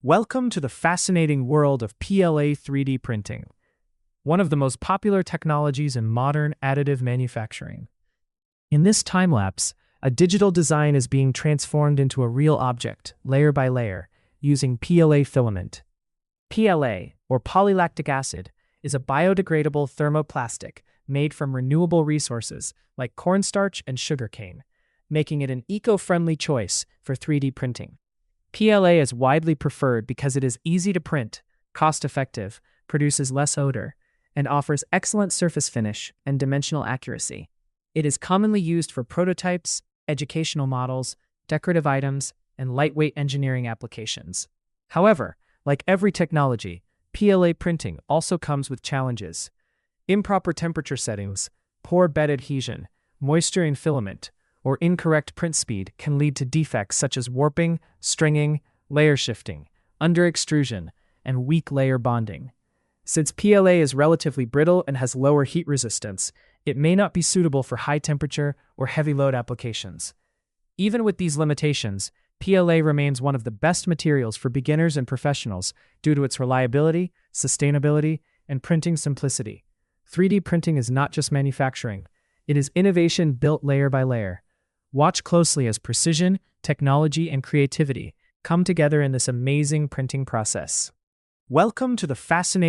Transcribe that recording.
Welcome to the fascinating world of PLA 3D printing, one of the most popular technologies in modern additive manufacturing. In this time-lapse, a digital design is being transformed into a real object, layer by layer, using PLA filament. PLA, or polylactic acid, is a biodegradable thermoplastic made from renewable resources like cornstarch and sugarcane, making it an eco-friendly choice for 3D printing. PLA is widely preferred because it is easy to print, cost-effective, produces less odor, and offers excellent surface finish and dimensional accuracy. It is commonly used for prototypes, educational models, decorative items, and lightweight engineering applications. However, like every technology, PLA printing also comes with challenges. Improper temperature settings, poor bed adhesion, moisture in filament, or incorrect print speed can lead to defects such as warping, stringing, layer shifting, under-extrusion, and weak layer bonding. Since PLA is relatively brittle and has lower heat resistance, it may not be suitable for high-temperature or heavy-load applications. Even with these limitations, PLA remains one of the best materials for beginners and professionals due to its reliability, sustainability, and printing simplicity. 3D printing is not just manufacturing. It is innovation built layer by layer. Watch closely as precision, technology, and creativity come together in this amazing printing process. Welcome to the fascinating